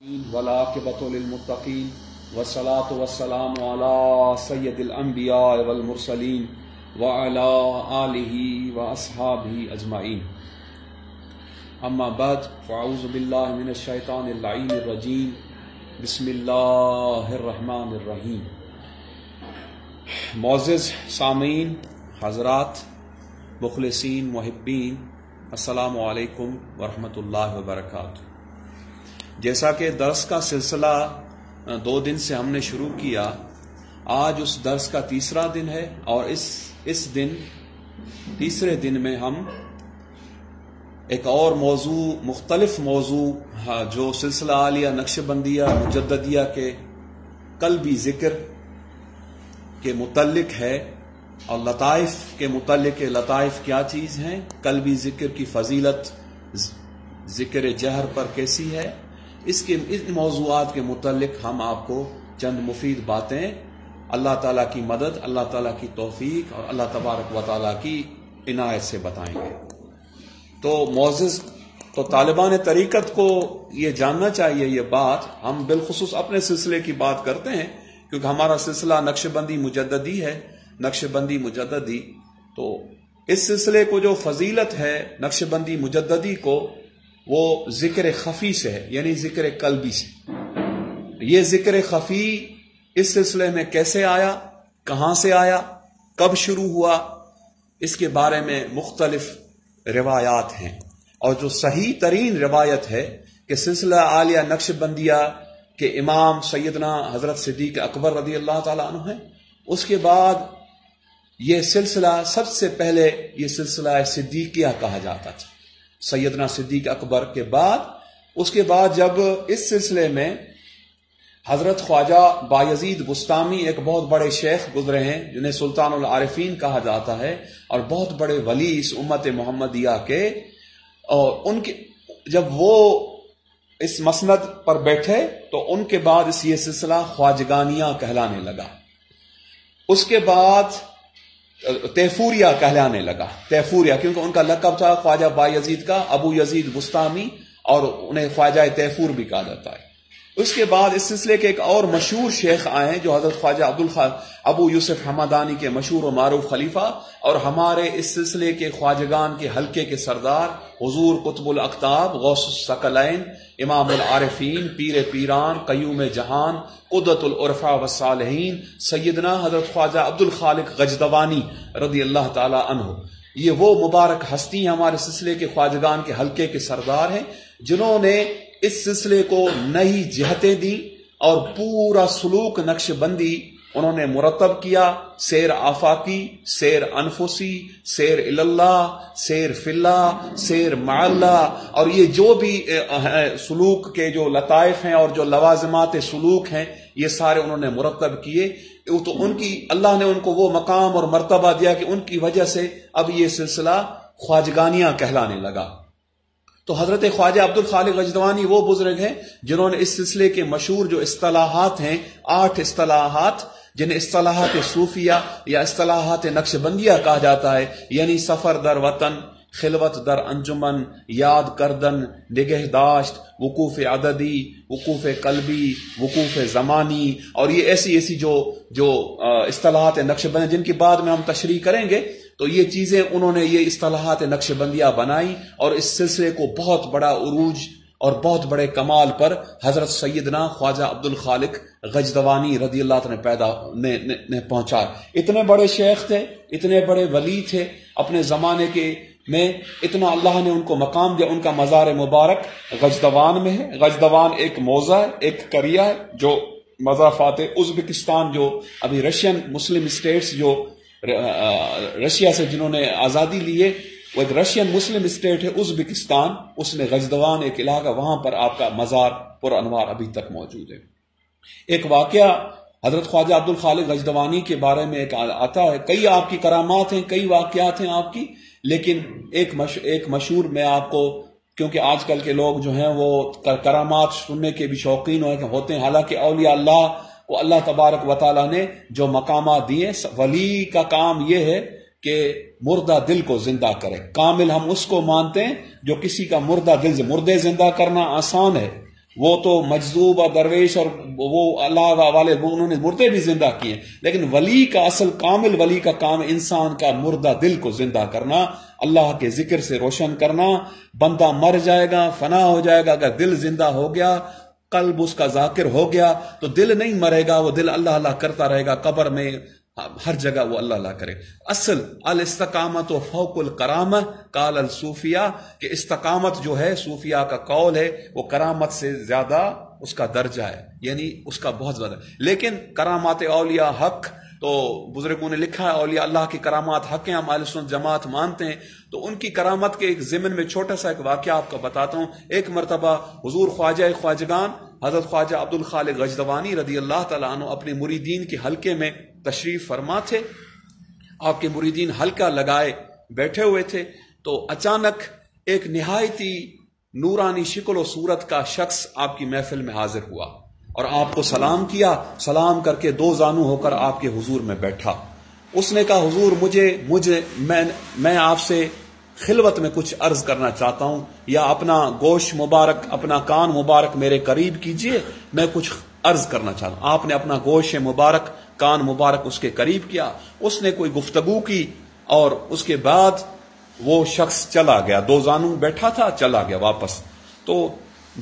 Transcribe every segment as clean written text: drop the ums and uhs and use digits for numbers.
والعاقبۃ للمتقین والصلاۃ والسلام علی سید الانبیاء والمرسلین وعلی آلہ واصحابہ اجمعین اما بعد فاعوذ باللہ من الشیطان اللعین الرجیم بسم اللہ الرحمن الرحیم۔ معزز سامعین، حضرات، مخلصین، محبین، السلام علیکم ورحمۃ اللہ وبرکاتہ۔ جیسا کہ درس کا سلسلہ 2 دن سے ہم نے شروع کیا، آج اس درس کا تیسرا دن ہے اور اس دن تیسرے دن میں ہم ایک اور موضوع، مختلف موضوع جو سلسلہ عالیہ نقشبندیہ مجددیہ کے قلبی ذکر کے متعلق ہے اور لطائف کے متعلق لطائف کیا چیز ہیں، قلبی ذکر کی فضیلت ذکر جہر پر کیسی ہے، اس موضوعات کے متعلق ہم آپ کو چند مفید باتیں اللہ تعالیٰ کی مدد، اللہ تعالیٰ کی توفیق اور اللہ تبارک و تعالیٰ کی عنایت سے بتائیں گے۔ تو معزز، تو طالبان طریقت کو یہ جاننا چاہیے، یہ بات ہم بالخصوص اپنے سلسلے کی بات کرتے ہیں کیونکہ ہمارا سلسلہ نقشبندی مجددی ہے، نقشبندی مجددی۔ تو اس سلسلے کو جو فضیلت ہے نقشبندی مجددی کو، وہ ذکر خفی سے ہے، یعنی ذکر قلبی سے۔ یہ ذکر خفی اس سلسلے میں کیسے آیا، کہاں سے آیا، کب شروع ہوا، اس کے بارے میں مختلف روایات ہیں، اور جو صحیح ترین روایت ہے کہ سلسلہ عالیہ نقشبندیہ کے امام سیدنا حضرت صدیق اکبر رضی اللہ تعالیٰ عنہ ہیں۔ اس کے بعد یہ سلسلہ سب سے پہلے یہ سلسلہ صدیقیہ کہا جاتا تھا، سیدنا صدیق اکبر کے بعد۔ اس کے بعد جب اس سلسلے میں حضرت خواجہ بایزید بستامی ایک بہت بڑے شیخ گزرے ہیں جنہیں سلطان العارفین کہا جاتا ہے اور بہت بڑے ولی اس امت محمدیہ کے، اور ان کے جب وہ اس مسند پر بیٹھے تو ان کے بعد یہ سلسلہ خواجگانیہ کہلانے لگا۔ اس کے بعد تیفوریہ کہلانے لگا، تیفوریہ کیونکہ ان کا لقب تھا خواجہ بایزید کا، ابو یزید بستامی، اور انہیں خواجہ تیفور بھی کہا جاتا ہے۔ اس کے بعد اس سلسلے کے ایک اور مشہور شیخ آئے ہیں جو حضرت خواجہ ابو یوسف حمدانی کے مشہور و معروف خلیفہ، اور ہمارے اس سلسلے کے خواجگان کے حلقے کے سردار حضور قطب الاقطاب غوث الثقلین امام العارفین پیر پیران قیوم جہان قدوۃ العرفاء والصالحین سیدنا حضرت خواجہ عبد الخالق غجدوانی رضی اللہ تعالی عنہ۔ یہ وہ مبارک ہستی ہمارے سلسلے کے خواجگان کے حلقے کے سردار ہیں جنہوں نے اس سلسلے کو نئی جہتیں دی اور پورا سلوک نقش بندی انہوں نے مرتب کیا، سیر آفاقی، سیر انفسی، سیر اللہ، سیر فی اللہ، سیر مع اللہ، اور یہ جو بھی سلوک کے جو لطائف ہیں اور جو لوازمات سلوک ہیں یہ سارے انہوں نے مرتب کیے۔ تو ان کی اللہ نے ان کو وہ مقام اور مرتبہ دیا کہ ان کی وجہ سے اب یہ سلسلہ خواجگانیہ کہلانے لگا۔ تو حضرت خواجہ عبد الخالق غجدوانی وہ بزرگ ہیں جنہوں نے اس سلسلے کے مشہور جو اصطلاحات ہیں، 8 اصطلاحات جنہیں اصطلاحات صوفیہ یا اصطلاحات نقش بندیہ کہا جاتا ہے، یعنی سفر در وطن، خلوت در انجمن، یاد کردن، نگہداشت، وقوف عددی، وقوف قلبی، وقوف زمانی، اور یہ ایسی جو اصطلاحات نقش بندیہ جن کی بعد میں ہم تشریح کریں گے، تو یہ چیزیں انہوں نے یہ اصطلاحات نقش بندیہ بنائی اور اس سلسلے کو بہت بڑا عروج اور بہت بڑے کمال پر حضرت سیدنا خواجہ عبد الخالق غجدوانی رضی اللہ عنہ نے پہنچا۔ اتنے بڑے شیخ تھے، اتنے بڑے ولی تھے اپنے زمانے کے میں، اتنا اللہ نے ان کو مقام دیا۔ ان کا مزار مبارک غجدوان میں ہے۔ غجدوان ایک موضع ہے، ایک قریہ ہے جو مضافات ازبکستان، جو ابھی رشین مسلم اسٹیٹس، جو رشیا سے جنہوں نے آزادی لیے، وہ ایک رشین مسلم اسٹیٹ ہے ازبکستان، اس میں غجدوان ایک علاقہ، وہاں پر آپ کا مزار پر انوار ابھی تک موجود ہے۔ ایک واقعہ حضرت خواجہ عبد الخالق غجدوانی کے بارے میں ایک آتا ہے، کئی آپ کی کرامات ہیں، کئی واقعات ہیں آپ کی، لیکن ایک مشہور میں آپ کو، کیونکہ آج کل کے لوگ جو ہیں وہ کرامات سننے کے بھی شوقین ہوتے ہیں، حالانکہ اولیاء اللہ کو اللہ تبارک و تعالیٰ نے جو مقامات دیے، ولی کا کام یہ ہے کہ مردہ دل کو زندہ کرے۔ کامل ہم اس کو مانتے ہیں جو کسی کا مردہ دل، مردے زندہ کرنا آسان ہے، وہ تو مجذوب اور درویش اور وہ اللہ والے انہوں نے مردے بھی زندہ کیے، لیکن ولی کا اصل کامل ولی کا کام انسان کا مردہ دل کو زندہ کرنا، اللہ کے ذکر سے روشن کرنا۔ بندہ مر جائے گا، فنا ہو جائے گا، اگر دل زندہ ہو گیا، قلب اس کا ذاکر ہو گیا تو دل نہیں مرے گا، وہ دل اللہ اللہ کرتا رہے گا، قبر میں ہر جگہ وہ اللہ اللہ کرے۔ اصل الاستقامت و فوق الکرامہ قال الصوفیہ، کہ استقامت جو ہے صوفیہ کا قول ہے وہ کرامت سے زیادہ اس کا درجہ ہے، یعنی اس کا بہت زیادہ۔ لیکن کرامات اولیاء حق، تو بزرگوں نے لکھا ہے اولیاء اللہ کی کرامات حق ہیں، ہم اہل سنت جماعت مانتے ہیں۔ تو ان کی کرامت کے ایک ضمن میں چھوٹا سا ایک واقعہ آپ کو بتاتا ہوں۔ ایک مرتبہ حضور خواجہ خواجگان حضرت خواجہ عبد الخالق غجدوانی رضی اللہ تعالیٰ عنہ اپنے مریدین کے حلقے میں تشریف فرما تھے۔ آپ کے مریدین حلقہ لگائے بیٹھے ہوئے تھے، تو اچانک ایک نہایتی نورانی شکل و صورت کا شخص آپ کی محفل میں حاضر ہوا اور آپ کو سلام کیا، سلام کر کے دو زانو ہو کر آپ کے حضور میں بیٹھا۔ اس نے کہا حضور میں آپ سے خلوت میں کچھ عرض کرنا چاہتا ہوں، یا اپنا گوش مبارک، اپنا کان مبارک میرے قریب کیجئے، میں کچھ عرض کرنا چاہتا ہوں۔ آپ نے اپنا گوش مبارک، کان مبارک اس کے قریب کیا، اس نے کوئی گفتگو کی اور اس کے بعد وہ شخص چلا گیا، دو زانو بیٹھا تھا، چلا گیا واپس۔ تو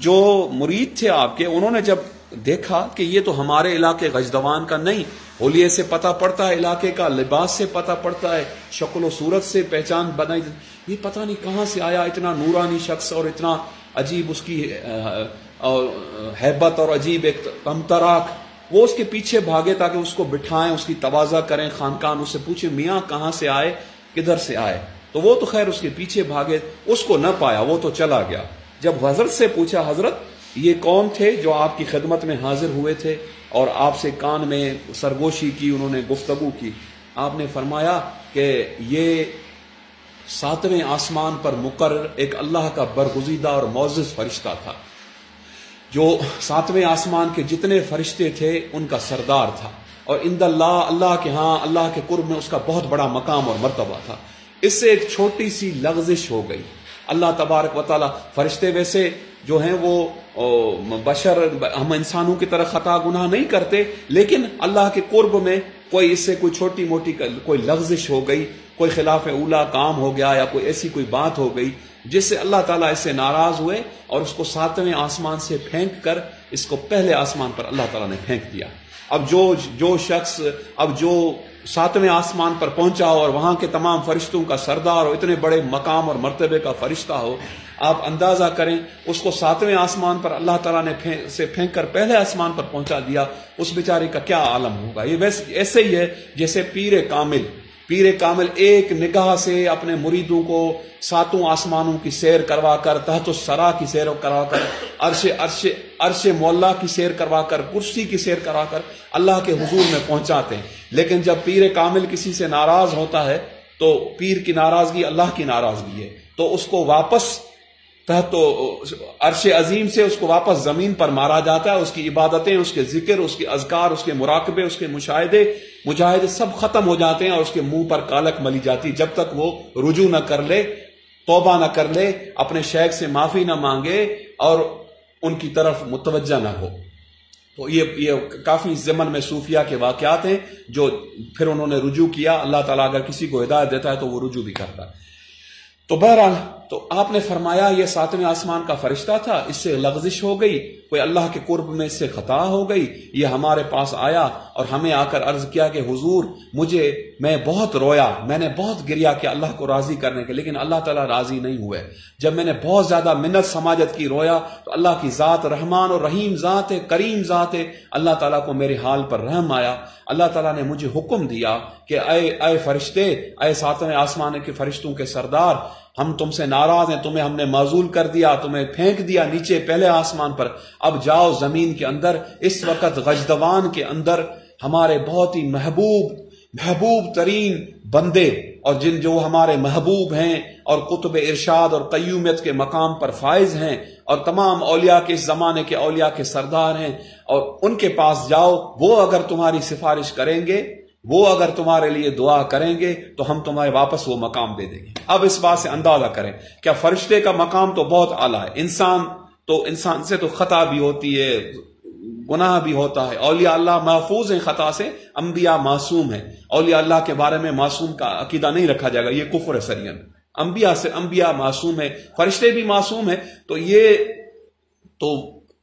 جو مرید تھے آپ کے، انہوں نے جب دیکھا کہ یہ تو ہمارے علاقے غجدوان کا نہیں، حلیے سے پتہ پڑتا ہے، علاقے کا لباس سے پتہ پڑتا ہے، شکل و صورت سے پہچان بنائی، یہ پتہ نہیں کہاں سے آیا اتنا نورانی شخص اور اتنا عجیب اس کی ہیبت اور عجیب ایک تمتراک۔ وہ اس کے پیچھے بھاگے تاکہ اس کو بٹھائیں، اس کی تواضع کریں، خانقاہ اس سے پوچھیں میاں کہاں سے آئے، کدھر سے آئے؟ تو وہ تو خیر اس کے پیچھے بھاگے، اس کو نہ پایا، وہ تو چلا گیا۔ جب حضرت سے پوچھا حضرت یہ کون تھے جو آپ کی خدمت میں حاضر ہوئے تھے اور آپ سے کان میں سرگوشی کی، انہوں نے گفتگو کی، آپ نے فرمایا کہ یہ 7ویں آسمان پر مقرر ایک اللہ کا برگزیدہ اور معزز فرشتہ تھا، جو 7ویں آسمان کے جتنے فرشتے تھے ان کا سردار تھا، اور عند اللہ، اللہ کے ہاں، اللہ کے قرب میں اس کا بہت بڑا مقام اور مرتبہ تھا۔ اس سے ایک چھوٹی سی لغزش ہو گئی۔ اللہ تبارک و تعالی، فرشتے ویسے جو ہیں وہ بشر، ہم انسانوں کی طرح خطا گناہ نہیں کرتے، لیکن اللہ کے قرب میں کوئی اس سے کوئی چھوٹی موٹی کوئی لغزش ہو گئی، کوئی خلاف اولا کام ہو گیا، یا کوئی ایسی کوئی بات ہو گئی جس سے اللہ تعالیٰ اس سے ناراض ہوئے اور اس کو 7ویں آسمان سے پھینک کر اس کو پہلے آسمان پر اللہ تعالیٰ نے پھینک دیا۔ اب جو شخص اب جو 7ویں آسمان پر پہنچا ہو اور وہاں کے تمام فرشتوں کا سردار اور اتنے بڑے مقام اور مرتبے کا فرشتہ ہو، آپ اندازہ کریں اس کو 7ویں آسمان پر اللہ تعالیٰ نے پھینک کر پہلے آسمان پر پہنچا دیا، اس بیچارے کا کیا عالم ہوگا۔ یہ ایسے ہی ہے جیسے پیر کامل ایک نگاہ سے اپنے مریدوں کو 7 آسمانوں کی سیر کروا کر، تحت الثری کی سیر کروا کر، عرش مولا کی سیر کروا کر، کرسی کی سیر کروا کر اللہ کے حضور میں پہنچاتے ہیں۔ لیکن جب پیر کامل کسی سے ناراض ہوتا ہے تو پیر کی ناراضگی اللہ کی ناراضگی ہے، تو اس کو واپس تحت عرش عظیم سے اس کو واپس زمین پر مارا جاتا ہے۔ اس کی عبادتیں، اس کے ذکر، اس کے اذکار، اس کے مراقبے، اس کے مجاہدے سب ختم ہو جاتے ہیں اور اس کے منہ پر کالک ملی جاتی، جب تک وہ رجوع نہ کر لے، توبہ نہ کر لے، اپنے شیخ سے معافی نہ مانگے اور ان کی طرف متوجہ نہ ہو۔ تو یہ کافی ضمن میں صوفیہ کے واقعات ہیں جو پھر انہوں نے رجوع کیا۔ اللہ تعالیٰ اگر کسی کو ہدایت دیتا ہے تو وہ رجوع بھی کرتا ہے۔ تو بہرحال تو آپ نے فرمایا یہ 7ویں آسمان کا فرشتہ تھا، اس سے لغزش ہو گئی، کوئی اللہ کے قرب میں اس سے خطا ہو گئی، یہ ہمارے پاس آیا اور ہمیں آ کر عرض کیا کہ حضور میں بہت رویا، میں نے بہت گریا کہ اللہ کو راضی کرنے کے، لیکن اللہ تعالیٰ راضی نہیں ہوئے۔ جب میں نے بہت زیادہ منت سماجت کی، رویا، تو اللہ کی ذات رحمان اور رحیم ذات ہے، کریم ذات ہے، اللہ تعالیٰ کو میرے حال پر رحم آیا۔ اللہ تعالیٰ نے مجھے حکم دیا کہ اے فرشتے، اے 7ویں آسمان کے فرشتوں کے سردار، ہم تم سے ناراض ہیں، تمہیں ہم نے معزول کر دیا، تمہیں پھینک دیا نیچے پہلے آسمان پر، اب جاؤ زمین کے اندر۔ اس وقت غجدوان کے اندر ہمارے بہت ہی محبوب ترین بندے اور جو ہمارے محبوب ہیں اور قطب ارشاد اور قیومیت کے مقام پر فائز ہیں اور تمام اولیاء کے اس زمانے کے اولیاء کے سردار ہیں، اور ان کے پاس جاؤ، وہ اگر تمہاری سفارش کریں گے، وہ اگر تمہارے لیے دعا کریں گے تو ہم تمہیں واپس وہ مقام دے دیں گے۔ اب اس بات سے اندازہ کریں، کیا فرشتے کا مقام تو بہت اعلیٰ ہے، انسان تو انسان سے تو خطا بھی ہوتی ہے، گناہ بھی ہوتا ہے. اولیاء اللہ محفوظ ہیں خطا سے، انبیاء معصوم ہیں. اولیاء اللہ کے بارے میں معصوم کا عقیدہ نہیں رکھا جائے گا، یہ کفر ہے سرین. انبیاء معصوم ہے، فرشتے بھی معصوم ہیں. تو یہ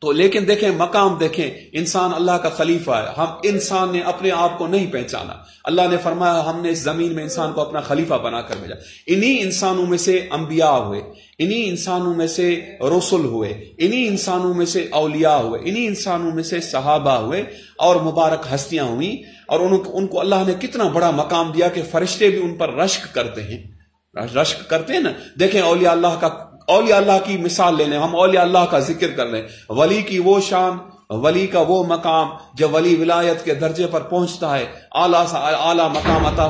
تو لیکن دیکھیں مقام، دیکھیں انسان اللہ کا خلیفہ ہے. ہم انسان نے اپنے آپ کو نہیں پہچانا. اللہ نے فرمایا ہم نے اس زمین میں انسان کو اپنا خلیفہ بنا کر بھیجا. انہی انسانوں میں سے انبیاء ہوئے، انہی انسانوں میں سے رسل ہوئے، انہی انسانوں میں سے اولیاء ہوئے، انہی انسانوں میں سے صحابہ ہوئے اور مبارک ہستیاں ہوئیں. اور ان کو اللہ نے کتنا بڑا مقام دیا کہ فرشتے بھی ان پر رشک کرتے ہیں نا. دیکھیں اولیاء اللہ کی مثال لے لیں. ہم اولیاء اللہ کا ذکر کر لیں. ولی کی وہ شان، ولی کا وہ مقام جب ولی ولایت کے درجے پر پہنچتا ہے، اعلیٰ مقام عطا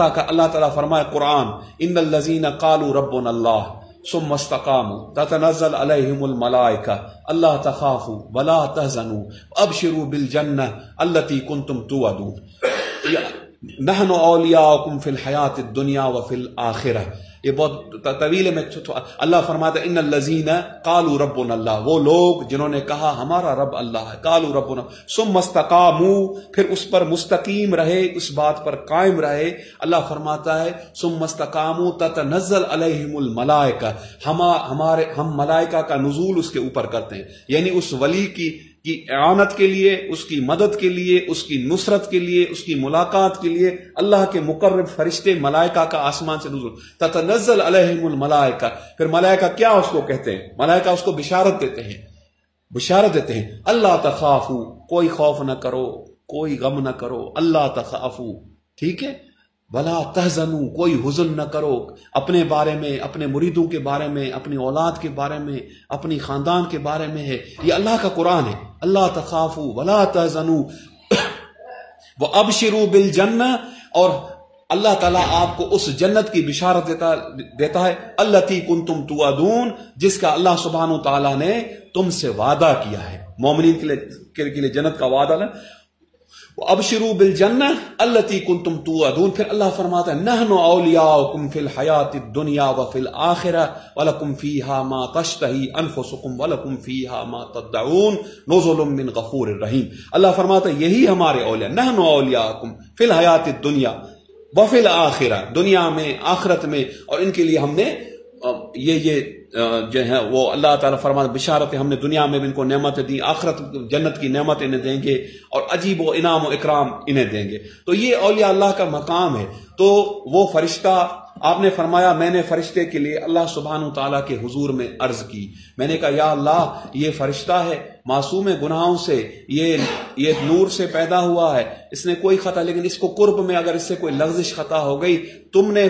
کا. اللہ تعالیٰ فرمائے قرآن، ان الذین قالوا ربنا اللہ ثم استقاموا تتنزل علیہم الملائکہ اللہ تخافوا ولا تحزنوا وابشروا بالجنہ التی کنتم توعدون نحن اولیاؤکم فی الحیات الدنیا وفی الآخرہ. یہ بہت طویل میں اللہ فرماتا ہے ان الذین قالوا ربنا اللہ، وہ لوگ جنہوں نے کہا ہمارا رب اللہ ہے. قالوا ربنا ثم استقاموا، پھر اس پر مستقیم رہے، اس بات پر قائم رہے. اللہ فرماتا ہے ثم استقاموا تتنزل علیہم الملائکہ، ہم ملائکہ کا نزول اس کے اوپر کرتے ہیں. یعنی اس ولی کی اعانت کے لیے، اس کی مدد کے لیے، اس کی نصرت کے لیے، اس کی ملاقات کے لیے اللہ کے مقرب فرشتے ملائکہ کا آسمان سے نزول. تتنزل علیہم الملائکہ، پھر ملائکہ کیا اس کو کہتے ہیں؟ ملائکہ اس کو بشارت دیتے ہیں اللہ تخافو، کوئی خوف نہ کرو، کوئی غم نہ کرو. اللہ تخافو، ٹھیک ہے. ولا تحزنوا، کوئی حزن نہ کرو اپنے بارے میں، اپنے مریدوں کے بارے میں، اپنی اولاد کے بارے میں، اپنی خاندان کے بارے میں ہے. یہ اللہ کا قرآن ہے. اللہ تخافوا ولا تحزنوا وابشروا بالجنہ، اور اللہ تعالیٰ آپ کو اس جنت کی بشارت دیتا ہے التی کنتم توعدون، جس کا اللہ سبحانہ وتعالیٰ نے تم سے وعدہ کیا ہے. مومنین کے لیے جنت کا وعدہ ہے. وابشروا بالجنہ التی کنتم توعدون. پھر اللہ فرماتا ہے نحن اولیاؤکم فی الحیات الدنیا وفی الآخرہ ولکم فیہا ما تشتہی انفسکم ولکم فیہا ما تدعون نزل من غفور الرحیم. اللہ فرماتا ہے یہی ہمارے اولیاء، نحن اولیاؤکم فی الحیات الدنیا وفی الآخرہ، دنیا میں آخرت میں. اور ان کے لیے ہم نے یہ جو ہے وہ اللہ تعالیٰ فرماتا بشارت ہے، ہم نے دنیا میں بھی ان کو نعمتیں دی، آخرت جنت کی نعمت انہیں دیں گے اور عجیب و انعام و اکرام انہیں دیں گے. تو یہ اولیاء اللہ کا مقام ہے. تو وہ فرشتہ، آپ نے فرمایا میں نے فرشتے کے لیے اللہ سبحانہ وتعالیٰ کے حضور میں عرض کی. میں نے کہا یا اللہ یہ فرشتہ ہے، معصوم گناہوں سے، یہ نور سے پیدا ہوا ہے، اس نے کوئی خطا، لیکن اس کو قرب میں اگر اس سے کوئی لغزش خطا ہو گئی، تم نے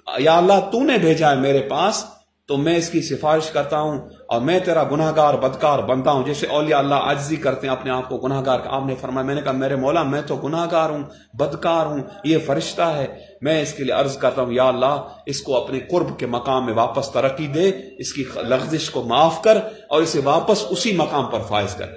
یا اللہ تو نے بھیجا ہے میرے پاس، تو میں اس کی سفارش کرتا ہوں اور میں تیرا گناہگار بدکار بنتا ہوں. جیسے اولیاء اللہ عاجزی کرتے ہیں اپنے آپ کو گناہگار. آپ نے فرمایا، میں نے کہا میرے مولا میں تو گناہگار ہوں، بدکار ہوں، یہ فرشتہ ہے، میں اس کے لیے عرض کرتا ہوں یا اللہ اس کو اپنے قرب کے مقام میں واپس ترقی دے، اس کی لغزش کو معاف کر اور اسے واپس اسی مقام پر فائز کر.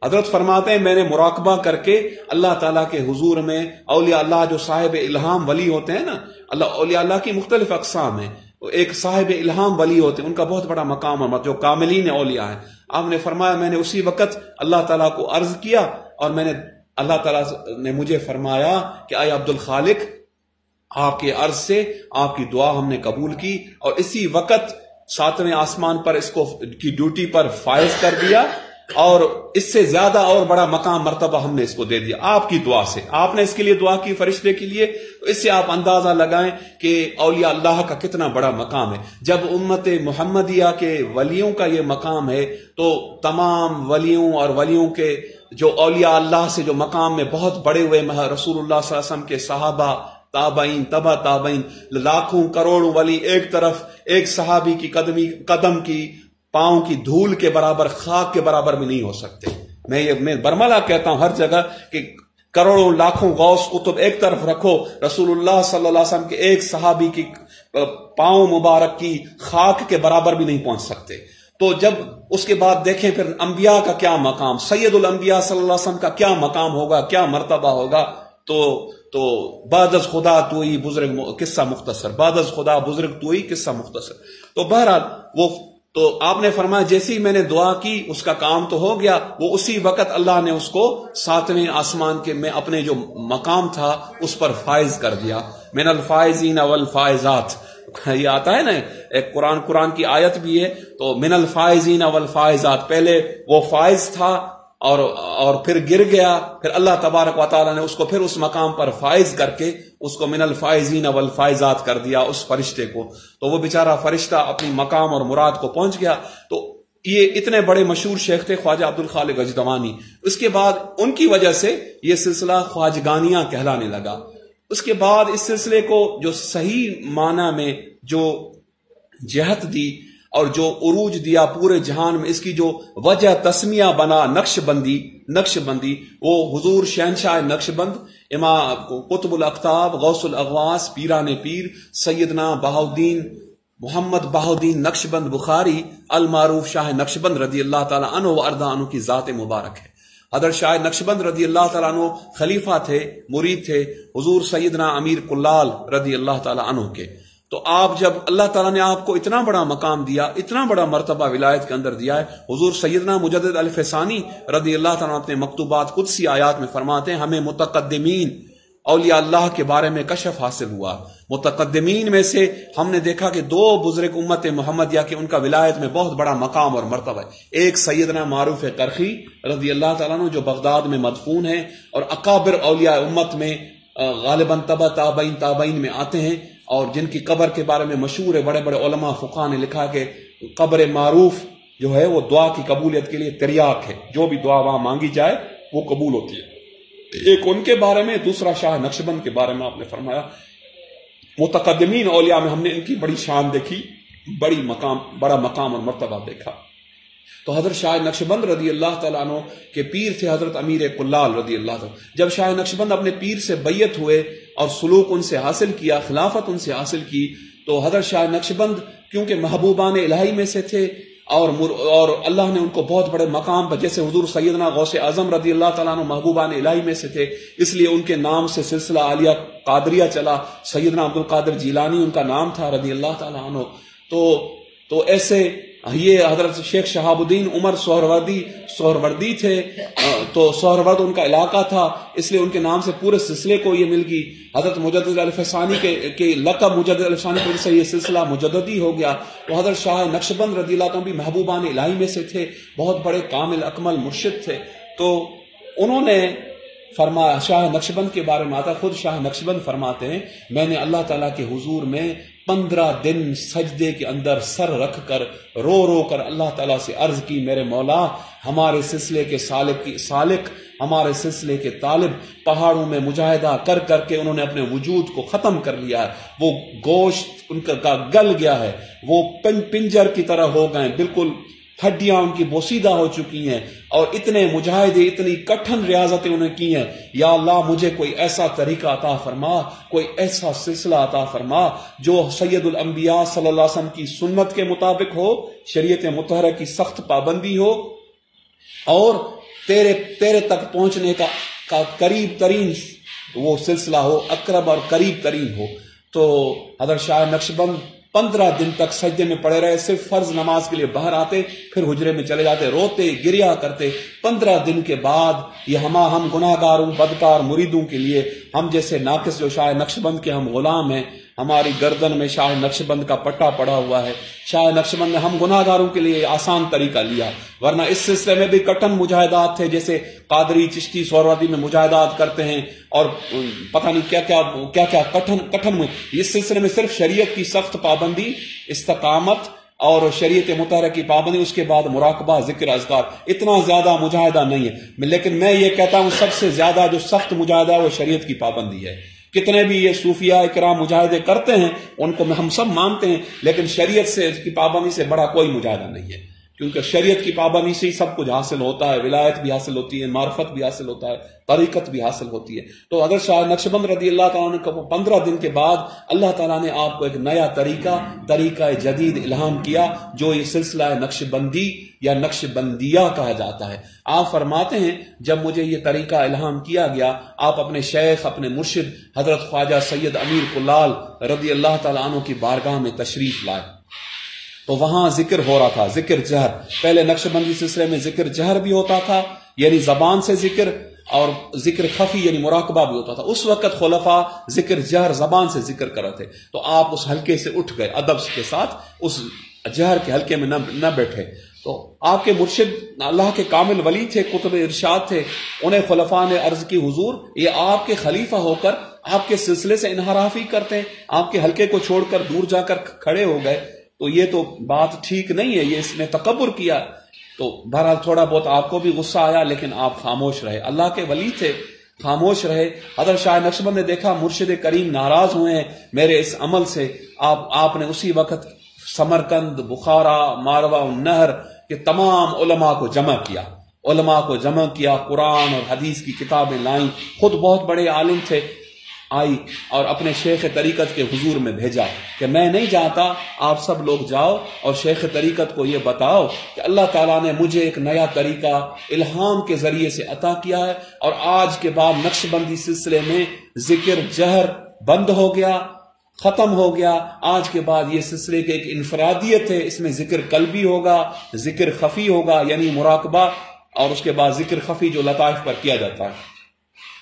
حضرت فرماتے ہیں میں نے مراقبہ کر کے اللہ تعالیٰ کے حضور میں اولیاء اللہ جو صاحب الہام ولی ہوتے ہیں نا، اولیاء اللہ کی مختلف اقسام ہیں. ایک صاحب الہام ولی ہوتے ہیں، ان کا بہت بڑا مقام ہے، جو کاملین اولیاء ہیں. آپ نے فرمایا میں نے اسی وقت اللہ تعالیٰ کو عرض کیا اور اللہ تعالیٰ نے مجھے فرمایا کہ اے عبد الخالق، آپ کے عرض سے آپ کی دعا ہم نے قبول کی اور اسی وقت 7ویں آسمان پر اس کو کی ڈیوٹی پر فائز کر دیا اور اس سے زیادہ اور بڑا مقام مرتبہ ہم نے اس کو دے دیا آپ کی دعا سے. آپ نے اس کے لیے دعا کی فرشتے کے لیے، تو اس سے آپ اندازہ لگائیں کہ اولیاء اللہ کا کتنا بڑا مقام ہے. جب امت محمدیہ کے ولیوں کا یہ مقام ہے تو تمام ولیوں اور ولیوں کے جو اولیاء اللہ سے جو مقام میں بہت بڑے ہوئے رسول اللہ صلی اللہ علیہ وسلم کے صحابہ، تابعین، تبع تابعین، لاکھوں کروڑوں ولی ایک طرف، ایک صحابی کی قدم کی پاؤں کی دھول کے برابر، خاک کے برابر بھی نہیں ہو سکتے. میں برملا کہتا ہوں ہر جگہ کہ کروڑوں لاکھوں غوث قطب ایک طرف رکھو، رسول اللہ صلی اللہ علیہ وسلم کے ایک صحابی کی پاؤں مبارک کی خاک کے برابر بھی نہیں پہنچ سکتے. تو جب اس کے بعد دیکھیں پھر انبیاء کا کیا مقام، سید الانبیاء صلی اللہ علیہ وسلم کا کیا مقام ہوگا، کیا مرتبہ ہوگا. تو بعد از خدا توئی بزرگ قصہ مختصر، بعد از خدا بزرگ توئی قصہ مختصر. تو بہرحال وہ تو آپ نے فرمایا جیسے ہی میں نے دعا کی اس کا کام تو ہو گیا، وہ اسی وقت اللہ نے اس کو 7ویں آسمان کے میں اپنے جو مقام تھا اس پر فائز کر دیا. من الفائزین والفائزات، یہ آتا ہے نا ایک قرآن کی آیت بھی ہے. تو من الفائزین والفائزات، پہلے وہ فائز تھا اور پھر گر گیا، پھر اللہ تبارک و تعالیٰ نے اس کو پھر اس مقام پر فائز کر کے اس کو من الفائزین والفائزات کر دیا اس فرشتے کو. تو وہ بیچارہ فرشتہ اپنی مقام اور مراد کو پہنچ گیا. تو یہ اتنے بڑے مشہور شیخ تھے خواجہ عبد الخالق اجدوانی. اس کے بعد ان کی وجہ سے یہ سلسلہ خواجگانیاں کہلانے لگا. اس کے بعد اس سلسلے کو جو صحیح معنی میں جو جہت دی اور جو عروج دیا پورے جہان میں، اس کی جو وجہ تسمیہ بنا نقش بندی وہ حضور شہنشاہ نقش بند، امام قطب الاقطاب، غوث الاغواس، پیران پیر سیدنا بہاؤالدین محمد بہاؤالدین نقش بند بخاری المعروف شاہ نقش بند رضی اللہ تعالیٰ عنہ و ارضا عنہ کی ذات مبارک ہے. حضرت شاہ نقش بند رضی اللہ تعالیٰ عنہ خلیفہ تھے، مرید تھے حضور سیدنا امیر کلال رضی اللہ تعالیٰ عنہ کے. تو آپ جب اللہ تعالیٰ نے آپ کو اتنا بڑا مقام دیا، اتنا بڑا مرتبہ ولایت کے اندر دیا ہے، حضور سیدنا مجدد الف ثانی رضی اللہ تعالیٰ اپنے مکتوبات قدسی آیات میں فرماتے ہیں ہمیں متقدمین اولیاء اللہ کے بارے میں کشف حاصل ہوا. متقدمین میں سے ہم نے دیکھا کہ 2 بزرگ امت محمدیہ کے ان کا ولایت میں بہت بڑا مقام اور مرتبہ ہے. ایک سیدنا معروف کرخی رضی اللہ تعالیٰ عنہ جو بغداد میں مدفون ہیں اور اکابر اولیاء امت میں غالباً تابعین میں آتے ہیں، اور جن کی قبر کے بارے میں مشہور ہے، بڑے بڑے علماء فقہاء نے لکھا کہ قبر معروف جو ہے وہ دعا کی قبولیت کے لیے تریاق ہے، جو بھی دعا وہاں مانگی جائے وہ قبول ہوتی ہے. ایک ان کے بارے میں، دوسرا شاہ نقشبند کے بارے میں آپ نے فرمایا. متقدمین اولیاء میں ہم نے ان کی بڑی شان دیکھی، بڑا مقام اور مرتبہ دیکھا. تو حضرت شاہ نقشبند رضی اللہ تعالیٰ عنہ کے پیر تھے حضرت امیر کلال رضی اللہ تعالیٰ. جب شاہ نقشبند اپنے پیر سے بیعت ہوئے اور سلوک ان سے حاصل کیا، خلافت ان سے حاصل کی، تو حضرت شاہ نقشبند کیونکہ محبوبان الہی میں سے تھے اور اللہ نے ان کو بہت بڑے مقام پر، جیسے حضور سیدنا غوث اعظم رضی اللہ تعالیٰ عنہ محبوبان الہی میں سے تھے، اس لیے ان کے نام سے سلسلہ عالیہ قادریہ چلا. سیدنا عبد القادر جیلانی ان کا نام تھا رضی اللہ تعالیٰ عنہ. تو ایسے یہ حضرت شیخ شہاب الدین عمر سہروردی تھے، تو سہرورد ان کا علاقہ تھا، اس لیے ان کے نام سے پورے سلسلے کو یہ مل گئی. حضرت مجدد الف ثانی کے لقب مجدد الف ثانی کی وجہ سے یہ سلسلہ مجددی ہو گیا. تو حضرت شاہ نقشبند رضی اللہ عنہ بھی محبوبان الہی میں سے تھے، بہت بڑے کامل اکمل مرشد تھے. تو انہوں نے فرمایا، شاہ نقشبند کے بارے میں آتا، خود شاہ نقشبند فرماتے ہیں میں نے اللہ تعالیٰ کے حضور میں 15 دن سجدے کے اندر سر رکھ کر رو کر اللہ تعالیٰ سے عرض کی، میرے مولا ہمارے سلسلے کے سالک ہمارے سلسلے کے طالب پہاڑوں میں مجاہدہ کر کے انہوں نے اپنے وجود کو ختم کر لیا ہے، وہ گوشت ان کا گل گیا ہے، وہ پنجر کی طرح ہو گئے، بالکل ہڈیاں ان کی بوسیدہ ہو چکی ہیں، اور اتنے مجاہدے اتنی کٹھن ریاضتیں انہیں کی ہیں. یا اللہ مجھے کوئی ایسا طریقہ عطا فرما، کوئی ایسا سلسلہ عطا فرما جو سید الانبیاء صلی اللہ علیہ وسلم کی سنت کے مطابق ہو، شریعت مطہرہ کی سخت پابندی ہو، اور تیرے تک پہنچنے کا قریب ترین وہ سلسلہ ہو، اقرب اور قریب ترین ہو. تو حضرت شاہ نقشبند 15 دن تک سجدے میں پڑے رہے، صرف فرض نماز کے لیے باہر آتے، پھر حجرے میں چلے جاتے، روتے گریا کرتے. 15 دن کے بعد یہ ہم گناہگاروں بدکار مریدوں کے لیے، ہم جیسے ناقص جو شاہ نقشبند کے ہم غلام ہیں، ہماری گردن میں شاہ نقشبند کا پٹا پڑا ہوا ہے. شاہ نقشبند نے ہم گناہگاروں کے لیے آسان طریقہ لیا، ورنہ اس سلسلے میں بھی کٹن مجاہدات تھے، جیسے قادری چشتی سہروردی میں مجاہدات کرتے ہیں، اور پتہ نہیں کیا کٹن میں. اس سلسلے میں صرف شریعت کی سخت پابندی، استقامت اور شریعت مطہرہ کی پابندی، اس کے بعد مراقبہ، ذکر، اذکار، اتنا زیادہ مجاہدہ نہیں ہے. لیکن میں یہ کہتا ہوں سب سے زیادہ جو سخت مجاہدہ ہے وہ شریعت کی پابندی ہے. کتنے بھی یہ صوفیاء اکرام مجاہدے کرتے ہیں ان کو ہم سب مانتے ہیں، لیکن شریعت سے کی پابندی سے بڑا کوئی مجاہدہ نہیں ہے، کیونکہ شریعت کی پابندی سے ہی سب کچھ حاصل ہوتا ہے، ولایت بھی حاصل ہوتی ہے، معرفت بھی حاصل ہوتا ہے، طریقت بھی حاصل ہوتی ہے. تو اگر شاہ نقشبند رضی اللہ تعالیٰ نے 15 دن کے بعد اللہ تعالیٰ نے آپ کو ایک نیا طریقہ جدید الہام کیا، جو یہ سلسلہ نقشبندی یا نقشبندیہ کہا جاتا ہے. آپ فرماتے ہیں جب مجھے یہ طریقہ الہام کیا گیا، آپ اپنے شیخ، اپنے مرشد حضرت خواجہ سید امیر کلال رضی اللہ تعالیٰ عنہ کی بارگاہ میں تشریف لائے. تو وہاں ذکر ہو رہا تھا، ذکر جہر. پہلے نقش بندی سلسلے میں ذکر جہر بھی ہوتا تھا، یعنی زبان سے ذکر، اور ذکر خفی یعنی مراقبہ بھی ہوتا تھا. اس وقت خلفاء ذکر جہر زبان سے ذکر کر رہے تھے، تو آپ اس حلقے سے اٹھ گئے، ادب کے ساتھ اس جہر کے حلقے میں نہ بیٹھے. تو آپ کے مرشد اللہ کے کامل ولی تھے، قطب ارشاد تھے. انہیں خلفاء نے عرض کی حضور یہ آپ کے خلیفہ ہو کر آپ کے سلسلے سے انحرافی کرتے ہیں، آپ کے حلقے کو چھوڑ کر دور جا کر کھڑے ہو گئے، تو یہ تو بات ٹھیک نہیں ہے، یہ اس نے تکبر کیا. تو بہرحال تھوڑا بہت آپ کو بھی غصہ آیا، لیکن آپ خاموش رہے، اللہ کے ولی تھے، خاموش رہے. حضرت شاہ نقشبند نے دیکھا مرشد کریم ناراض ہوئے ہیں میرے اس عمل سے. آپ نے اسی وقت سمرقند، بخارا، ماروا النہر کے تمام علماء کو جمع کیا، قرآن اور حدیث کی کتابیں لائیں. خود بہت بڑے عالم تھے، آئی اور اپنے شیخ طریقت کے حضور میں بھیجا کہ میں نہیں جاتا، آپ سب لوگ جاؤ اور شیخ طریقت کو یہ بتاؤ کہ اللہ تعالیٰ نے مجھے ایک نیا طریقہ الہام کے ذریعے سے عطا کیا ہے، اور آج کے بعد نقش بندی سلسلے میں ذکر جہر بند ہو گیا، ختم ہو گیا. آج کے بعد یہ سلسلے کی ایک انفرادیت ہے، اس میں ذکر قلبی ہوگا، ذکر خفی ہوگا یعنی مراقبہ، اور اس کے بعد ذکر خفی جو لطائف پر کیا جاتا ہے.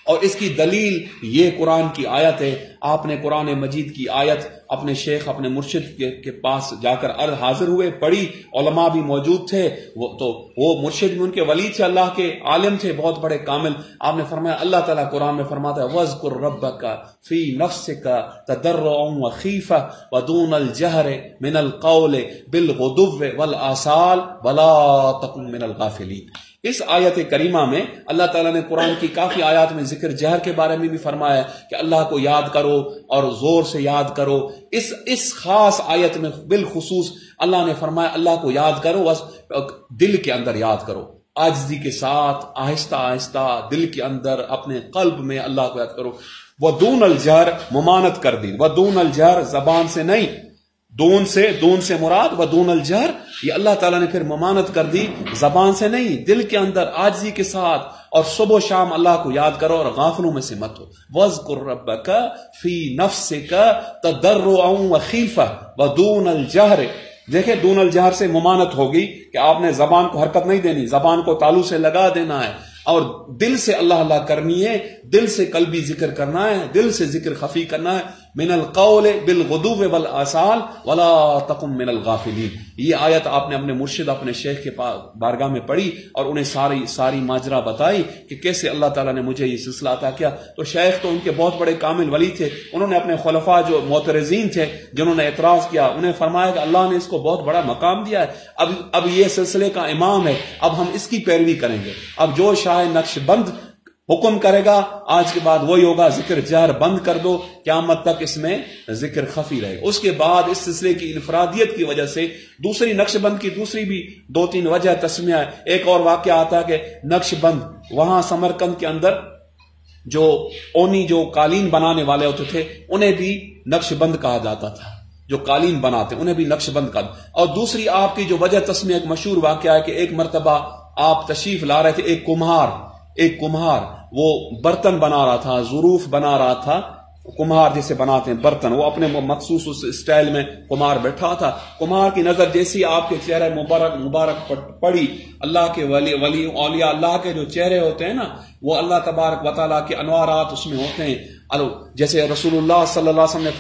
اور اس کی دلیل یہ قرآن کی آیت ہے. آپ نے قرآن مجید کی آیت اپنے شیخ، اپنے مرشد کے پاس جا کر حاضر ہوئے، پڑھی، علماء بھی موجود تھے، وہ مرشد بھی ان کے ولی تھے، اللہ کے عالم تھے، بہت بڑے کامل. آپ نے فرمایا، اللہ تعالیٰ قرآن میں فرماتا ہے وَاذْكُرْ رَبَّكَ فِي نَفْسِكَ تَضَرُّعًا وَخِيفَةً وَدُونَ الْجَهْرِ مِنَ الْقَوْلِ بِالْغُدُوِّ وَالْآصَالِ وَلَا تَكُن مِنَ الْغَافِلِينَ. اس آیت کریمہ میں اللہ تعالیٰ نے قرآن کی کافی آیات میں ذکر جہر کے بارے میں بھی فرمایا کہ اللہ کو یاد کرو اور زور سے یاد کرو. اس خاص آیت میں بالخصوص اللہ نے فرمایا اللہ کو یاد کرو، بس دل کے اندر یاد کرو، عاجزی کے ساتھ آہستہ آہستہ دل کے اندر اپنے قلب میں اللہ کو یاد کرو. وَدُونَ الْجَهْرِ ممانت کر دی، وَدُونَ الْجَهْرِ زبان سے نہیں، دون سے مراد وَدُونَ الْجَهْرِ، یہ اللہ تعالیٰ نے پھر ممانت کر دی، زبان سے نہیں، دل کے اندر عاجزی کے ساتھ، اور صبح و شام اللہ کو یاد کرو اور غافلوں میں سے مت ہو. وَاذْكُرْ رَبَّكَ فِي نَفْسِكَ تَضَرُّعًا وَخِيفَةً وَدُونَ الْجَهْرِ. دیکھیں دون الجہر سے ممانت ہوگی کہ آپ نے زبان کو حرکت نہیں دینی، زبان کو تالو سے لگا دینا ہے، اور دل سے اللہ کرنی ہے، دل سے قلبی ذکر کرنا ہے، دل سے ذکر خفی کرنا ہے. من القول بالغدو والآصال ولا تکن من الغافلین. یہ آیت آپ نے اپنے مرشد، اپنے شیخ کے بارگاہ میں پڑھی اور انہیں ساری ماجرا بتائی کہ کیسے اللہ تعالیٰ نے مجھے یہ سلسلہ عطا کیا. تو شیخ تو ان کے بہت بڑے کامل ولی تھے، انہوں نے اپنے خلفاء جو معترضین تھے، جنہوں نے اعتراض کیا، انہیں فرمایا کہ اللہ نے اس کو بہت بڑا مقام دیا ہے، اب یہ سلسلے کا امام ہے، اب ہم اس کی پیروی کریں گے. اب جو شاہ نقش بند حکم کرے گا آج کے بعد وہی ہوگا، ذکر جہر بند کر دو، قیامت تک اس میں ذکر خفی رہے. اس کے بعد اس سلسلے کی انفرادیت کی وجہ سے دوسری نقش بند کی دوسری بھی 2-3 وجہ تسمیہ ہے. ایک اور واقعہ آتا ہے کہ نقش بند وہاں سمرقند کے اندر جو اونی جو قالین بنانے والے ہوتے تھے انہیں بھی نقش بند کہا جاتا تھا، جو قالین بناتے انہیں بھی نقش بند کہا. اور دوسری آپ کی جو وجہ تسمیہ ایک مشہور واقعہ ہے کہ ایک مرتبہ آپ تشریف لا رہے تھے، ایک کمہار وہ برتن بنا رہا تھا، ظروف بنا رہا تھا. کمہار جیسے بناتے ہیں برتن، وہ اپنے مخصوص اس اسٹائل میں کمہار بیٹھا تھا. کمہار کی نظر جیسی آپ کے چہرے مبارک پڑی، اللہ کے ولی اولیاء اللہ کے جو چہرے ہوتے ہیں نا، وہ اللہ تبارک و تعالیٰ کے انوارات اس میں ہوتے ہیں. جیسے رسول اللہ صلی اللہ علیہ وسلم نے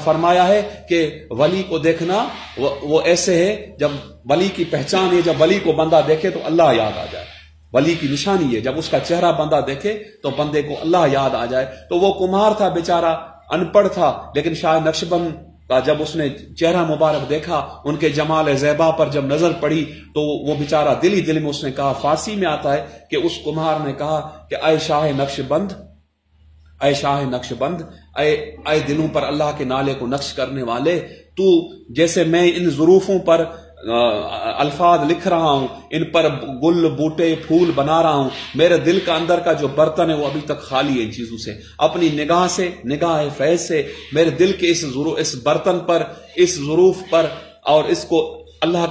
فرمایا ہے کہ ولی کو دیکھنا وہ ایسے ہے، جب ولی کی پہچان ہے، جب ولی کو بندہ دیکھے تو اللہ یاد آ جائے. ولی کی نشانی ہے جب اس کا چہرہ بندہ دیکھے تو بندے کو اللہ یاد آ جائے. تو وہ کمہار تھا بیچارہ، ان پڑھ تھا، لیکن شاہ نقشبند کا جب اس نے چہرہ مبارک دیکھا، ان کے جمال زیبا پر جب نظر پڑی تو وہ بیچارہ دل میں اس نے کہا، فارسی میں آتا ہے کہ اس کمہار نے کہا کہ اے شاہ نقش بند، اے دلوں پر اللہ کے نالے کو نقش کرنے والے، تو جیسے میں ان ظروفوں پر الفاظ لکھ رہا ہوں، ان پر گل بوٹے پھول بنا رہا ہوں، میرے دل کا اندر کا جو برتن ہے وہ ابھی تک خالی ہے ان چیزوں سے. اپنی نگاہ فیض سے میرے دل کے اس برتن پر، اس ظروف پر، اور اس کو اللہ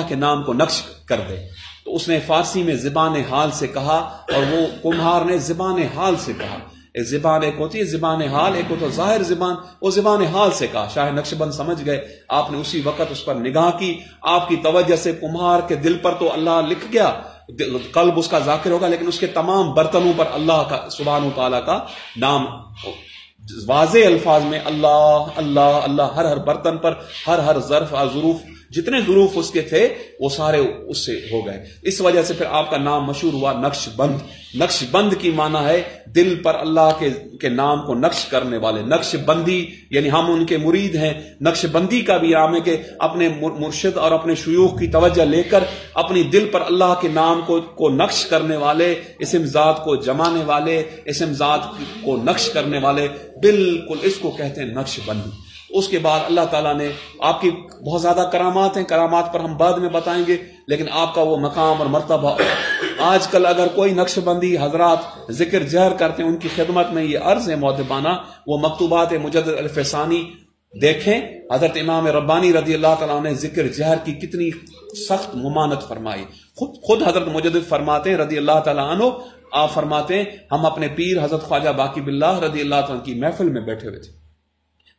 کے نام کو نقش کر دے. تو اس نے فارسی میں زبان حال سے کہا اور وہ کمہار نے زبان حال سے کہا زبان ایک ہوتی ہے زبان حال، ایک ہوتا ظاہر زبان، وہ زبان حال سے کہا. شاہ نقش بند سمجھ گئے، آپ نے اسی وقت اس پر نگاہ کی، آپ کی توجہ سے کمہار کے دل پر تو اللہ لکھ گیا، قلب اس کا ذاکر ہوگا، لیکن اس کے تمام برتنوں پر اللہ کا سبحانہ وتعالیٰ کا نام واضح الفاظ میں اللہ اللہ اللہ، ہر برتن پر، ہر ظرف اور ظروف، جتنے ظروف اس کے تھے وہ سارے اس سے ہو گئے. اس وجہ سے پھر آپ کا نام مشہور ہوا نقش بند. نقش بند کی معنی ہے دل پر اللہ کے نام کو نقش کرنے والے. نقش بندی یعنی ہم ان کے مرید ہیں. نقش بندی کا بھی نام ہے کہ اپنے مرشد اور اپنے شیوخ کی توجہ لے کر اپنی دل پر اللہ کے نام کو نقش کرنے والے، اسم ذات کو جمانے والے، اسم ذات کو نقش کرنے والے، بالکل اس کو کہتے ہیں نقش بندی. اس کے بعد اللہ تعالیٰ نے آپ کی بہت زیادہ کرامات ہیں، کرامات پر ہم بعد میں بتائیں گے، لیکن آپ کا وہ مقام اور مرتبہ. آج کل اگر کوئی نقش بندی حضرات ذکر جہر کرتے ہیں، ان کی خدمت میں یہ عرض ہے مؤدبانہ، وہ مکتوبات مجدد الف ثانی دیکھیں. حضرت امام ربانی رضی اللہ تعالیٰ نے ذکر جہر کی کتنی سخت ممانعت فرمائی. خود حضرت مجدد فرماتے ہیں رضی اللہ تعالیٰ عنہ، آپ فرماتے ہیں ہم اپنے پیر حضرت خواجہ باقی باللہ رضی اللہ تعالیٰ کی محفل میں بیٹھے ہوئے تھے،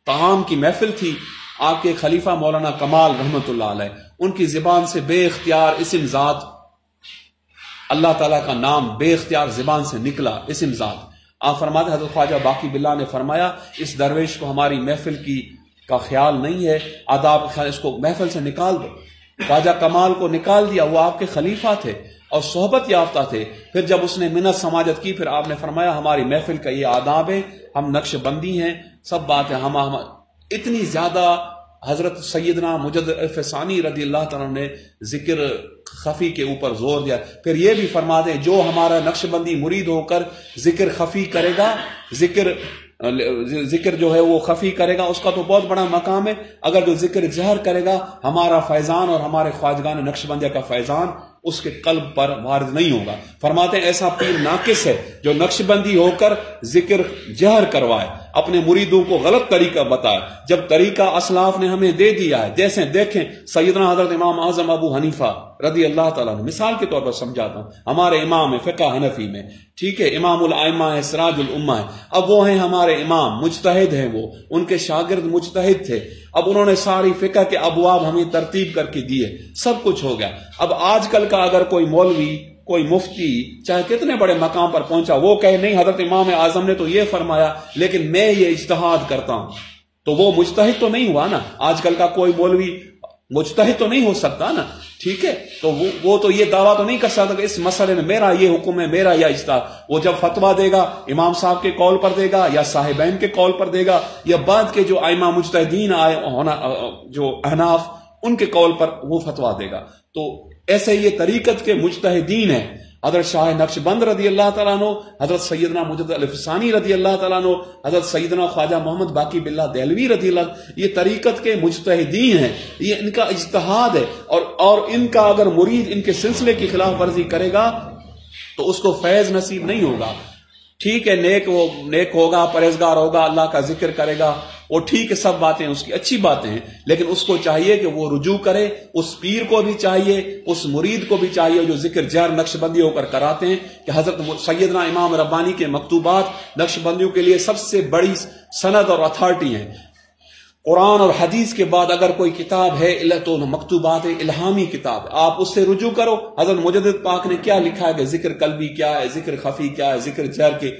طعام کی محفل تھی. آپ کے خلیفہ مولانا کمال رحمت اللہ علیہ، ان کی زبان سے بے اختیار اسم ذات، اللہ تعالیٰ کا نام بے اختیار زبان سے نکلا، اسم ذات. آپ فرماتے حضرت خواجہ باقی باللہ نے فرمایا اس درویش کو ہماری محفل کا خیال نہیں ہے، آداب کا خیال، اس کو محفل سے نکال دو. خواجہ کمال کو نکال دیا، وہ آپ کے خلیفہ تھے اور صحبت یافتہ تھے. پھر جب اس نے منت سماجت کی، پھر آپ نے فرمایا ہماری محفل کا یہ آداب ہے، ہم نقش بندی ہیں، سب بات ہے. ہم اتنی زیادہ حضرت سیدنا مجدد الف ثانی رضی اللہ تعالیٰ نے ذکر خفی کے اوپر زور دیا. پھر یہ بھی فرما دیں جو ہمارا نقش بندی مرید ہو کر ذکر خفی کرے گا، ذکر جو ہے وہ خفی کرے گا، اس کا تو بہت بڑا مقام ہے. اگر جو ذکر جہر کرے گا، ہمارا فیضان اور ہمارے خواجگان نقش بندیہ کا فیضان اس کے قلب پر وارد نہیں ہوگا. فرماتے ہیں ایسا پیر ناقص ہے جو نقش بندی ہو کر ذکر جہر کروائے، اپنے مریدوں کو غلط طریقہ بتائے، جب طریقہ اسلاف نے ہمیں دے دیا ہے. جیسے دیکھیں سیدنا حضرت امام اعظم ابو حنیفہ رضی اللہ تعالیٰ نے، مثال کے طور پر سمجھاتا ہوں، ہمارے امام ہے فقہ حنفی میں، ٹھیک ہے، امام الائمہ ہے، سراج الامہ ہے. اب وہ ہیں ہمارے امام، مجتہد ہیں، وہ ان کے شاگرد مجتہد تھے. اب انہوں نے ساری فقہ کے ابواب ہمیں ترتیب کر کے دیے، سب کچھ ہو گیا. اب آج کل کا اگر کوئی مولوی، کوئی مفتی، چاہے کتنے بڑے مقام پر پہنچا، وہ کہے نہیں حضرت امام اعظم نے تو یہ فرمایا لیکن میں یہ اجتہاد کرتا ہوں، تو وہ مجتہد تو نہیں ہوا نا. آج کل کا کوئی مولوی مجتہد تو نہیں ہو سکتا نا، ٹھیک ہے. تو وہ تو یہ دعویٰ تو نہیں کر سکتا کہ اس مسئلے میں میرا یہ حکم ہے، میرا یہ اجتہاد. وہ جب فتویٰ دے گا امام صاحب کے قول پر دے گا، یا صاحبین کے قول پر دے گا، یا بعد کے جو ائمہ مجتہدین آئے ہونا، جو احناف، ان کے قول پر وہ فتویٰ دے گا. تو ایسے یہ طریقت کے مجتہدین ہیں. حضرت شاہ نقش بند رضی اللہ تعالیٰ عنہ، حضرت سیدنا مجدد الف ثانی رضی اللہ تعالیٰ عنہ، حضرت سیدنا خواجہ محمد باقی باللہ دہلوی رضی اللہ، یہ طریقت کے مجتہدین ہیں، یہ ان کا اجتہاد ہے. اور ان کا اگر مرید ان کے سلسلے کی خلاف ورزی کرے گا تو اس کو فیض نصیب نہیں ہوگا. ٹھیک ہے، نیک ہوگا، پرہیزگار ہوگا، اللہ کا ذکر کرے گا، وہ ٹھیک ہے، سب باتیں اس کی اچھی باتیں ہیں، لیکن اس کو چاہیے کہ وہ رجوع کرے. اس پیر کو بھی چاہیے، اس مرید کو بھی چاہیے جو ذکر جہر نقش بندی ہو کر کراتے ہیں، کہ حضرت سیدنا امام ربانی کے مکتوبات نقش بندیوں کے لیے سب سے بڑی سند اور اتھارٹی ہیں. قرآن اور حدیث کے بعد اگر کوئی کتاب ہے تو مکتوبات الہامی کتاب ہے، آپ اس سے رجوع کرو. حضرت مجدد پاک نے کیا لکھا ہے کہ ذکر قلبی کیا ہے، ذکر خفی کیا ہے، ذکر جہر کے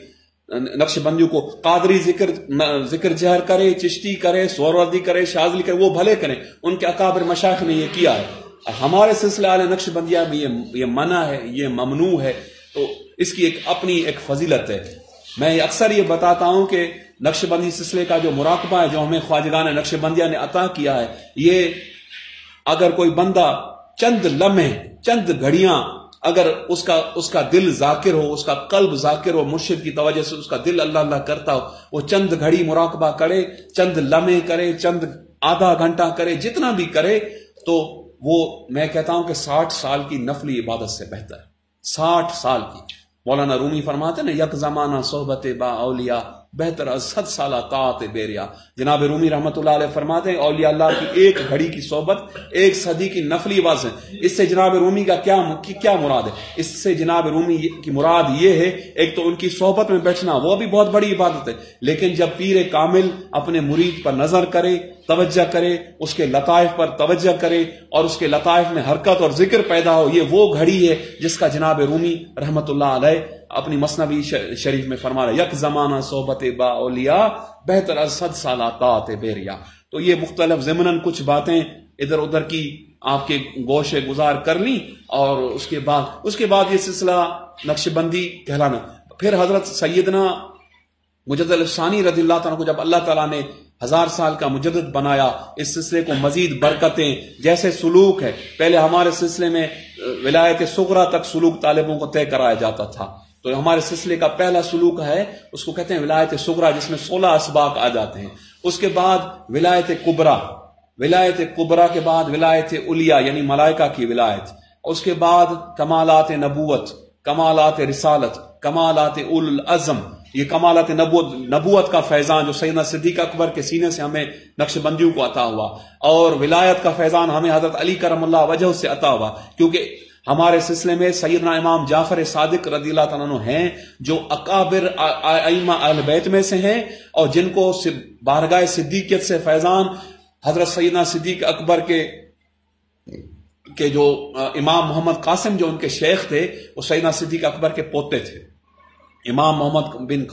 نقش بندیوں کو قادری ذکر جہر کرے، چشتی کرے، سہروردی کرے، شاذلی کرے، وہ بھلے کریں، ان کے اکابر مشائخ نے یہ کیا ہے. ہمارے سلسلہ والے نقش بندیہ میں یہ منع ہے، یہ ممنوع ہے. تو اس کی اپنی ایک فضیلت ہے. میں اکثر یہ بتاتا ہوں کہ نقش بندی سلسلے کا جو مراقبہ ہے، جو ہمیں خواجگان نقش بندیہ نے عطا کیا ہے، یہ اگر کوئی بندہ چند لمحے، چند گھڑیاں، اگر اس کا دل ذاکر ہو، اس کا قلب ذاکر ہو، مرشد کی توجہ سے اس کا دل اللہ اللہ کرتا ہو، وہ چند گھڑی مراقبہ کرے، چند لمحے کرے، چند آدھا گھنٹہ کرے، جتنا بھی کرے، تو وہ میں کہتا ہوں کہ 60 سال کی نفلی عبادت سے بہتر ہے. 60 سال کی. مولانا رومی فرماتے ہیں نا، یک زمانہ صحبت با اولیاء بہتر از 100 سالہ طاعت بیریا. جناب رومی رحمۃ اللہ علیہ فرماتے ہیں اولیاء اللہ کی ایک گھڑی کی صحبت 1 صدی کی نفلی عبادت ہے. اس سے جناب رومی کا کیا مراد ہے؟ اس سے جناب رومی کی مراد یہ ہے ایک تو ان کی صحبت میں بیٹھنا وہ بھی بہت بڑی عبادت ہے، لیکن جب پیر کامل اپنے مرید پر نظر کرے، توجہ کرے، اس کے لطائف پر توجہ کرے اور اس کے لطائف میں حرکت اور ذکر پیدا ہو، یہ وہ گھڑی ہے جس کا جناب رومی رحمۃ اللہ علیہ اپنی مثنوی شریف میں فرما رہا ہے یک زمانہ صحبت با اولیاء بہتر از 100 سالہ طاعت بیریا. تو یہ مختلف ضمناً کچھ باتیں ادھر ادھر کی آپ کے گوشے گزار کر لی، اور اس کے بعد یہ سلسلہ نقش بندی کہلانا. پھر حضرت سیدنا مجدد الثانی رضی اللہ تعالیٰ کو جب اللہ تعالیٰ نے 1000 سال کا مجدد بنایا، اس سلسلے کو مزید برکتیں، جیسے سلوک ہے، پہلے ہمارے سلسلے میں ولایت صغریٰ تک سلوک طالبوں کو طے کرایا جاتا تھا، تو ہمارے سلسلے کا پہلا سلوک ہے اس کو کہتے ہیں ولایت صغریٰ، جس میں 16 اسباق آ جاتے ہیں. اس کے بعد ولایت کبریٰ، ولایت کبریٰ کے بعد ولایت علیٰ یعنی ملائکہ کی ولایت، اس کے بعد کمالات نبوت، کمالات رسالت، کمالات اول العزم. یہ کمالات نبوت کا فیضان جو سیدنا صدیق اکبر کے سینے سے ہمیں نقش بندیوں کو عطا ہوا، اور ولایت کا فیضان ہمیں حضرت علی کرم اللہ وجہ سے عطا ہوا، کیونکہ ہمارے سلسلے میں سیدنا امام جعفر صادق رضی اللہ تعالیٰ عنہ ہیں جو اکابر ائمہ اہل بیت میں سے ہیں، اور جن کو بارگاہ صدیقیت سے فیضان حضرت سیدنا صدیق اکبر کے جو امام محمد قاسم جو ان کے شیخ تھے، وہ سیدنا صدیق اکبر کے پوتے تھے. امام محمد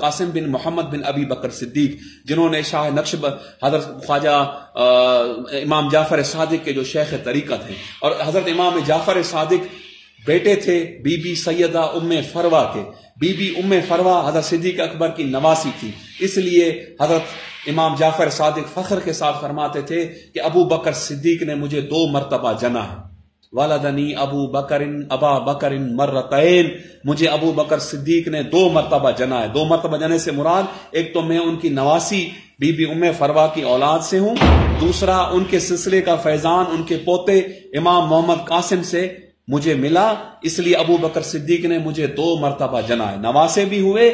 قاسم بن محمد بن ابی بکر صدیق، جنہوں نے شاہ نقشبند حضرت خواجہ امام جعفر صادق کے جو شیخ طریقت ہیں، اور حضرت امام جعفر صادق بیٹے تھے بی بی سیدہ ام فروا کے. بی بی ام فروا حضرت صدیق اکبر کی نواسی تھی، اس لیے حضرت امام جعفر صادق فخر کے ساتھ فرماتے تھے کہ ابو بکر صدیق نے مجھے 2 مرتبہ جنا ہے. والدنی ابو بکر مرتين، مجھے ابو بکر صدیق نے 2 مرتبہ جنا ہے. 2 مرتبہ جنے سے مراد ایک تو میں ان کی نواسی بی بی ام فروا کی اولاد سے ہوں، دوسرا ان کے سلسلے کا فیضان ان کے پوتے امام محمد قاسم سے مجھے ملا، اس لیے ابو بکر صدیق نے مجھے 2 مرتبہ جنا ہے. نواسے بھی ہوئے،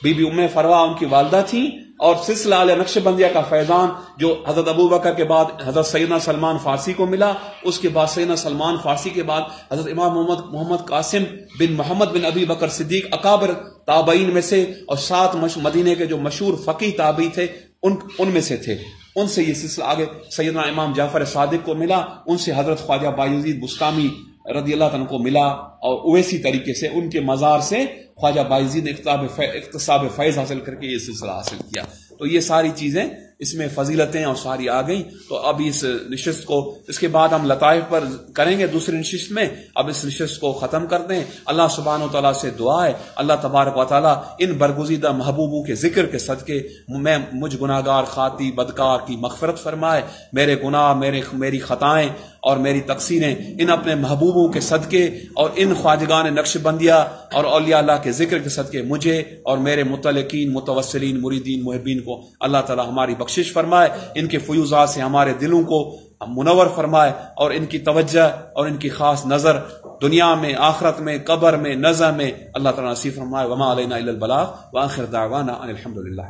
بی بی ام فروا ان کی والدہ تھیں، اور سلسلہ علیہ نقش بندیہ کا فیضان جو حضرت ابو بکر کے بعد حضرت سیدنا سلمان فارسی کو ملا، اس کے بعد سیدنا سلمان فارسی کے بعد حضرت امام محمد قاسم بن محمد بن ابی بکر صدیق اکابر تابعین میں سے، اور 7 مدینے کے جو مشہور فقیہ تابعی تھے ان میں سے تھے. ان سے یہ سلسلہ آگے سیدنا امام جعفر صادق کو ملا، ان سے حضرت خواجہ بایزید بستامی رضی اللہ عنہ کو ملا، اور اویسی طریقے سے ان کے مزار سے خواجہ بایزید نے اقتصاب فیض حاصل کر کے یہ سلسلہ حاصل کیا. تو یہ ساری چیزیں اس میں فضیلتیں اور ساری آ گئیں. تو اب اس نشست کو، اس کے بعد ہم لطائف پر کریں گے دوسری نشست میں. اب اس نشست کو ختم کرتے ہیں. اللہ سبحانہ و تعالیٰ سے دعا ہے اللہ تبارک و تعالیٰ ان برگزیدہ محبوبوں کے ذکر کے صدقے میں مجھ گناہگار خاطی بدکار کی مغفرت فرمائے. میرے گناہ، میری خطائیں اور میری تقصیریں ان اپنے محبوبوں کے صدقے اور ان خواجگان نقش بندیہ اور اولیاء اللہ کے ذکر کے صدقے مجھے اور میرے متعلقین، متوسلین، مریدین، محبین کو اللہ تعالی ہماری بخشش فرمائے. ان کے فیوزات سے ہمارے دلوں کو منور فرمائے، اور ان کی توجہ اور ان کی خاص نظر دنیا میں، آخرت میں، قبر میں، نزع میں اللہ تعالی نصیب فرمائے. وما علینا الا البلاغ، وآخر دعوانا ان الحمد للہ.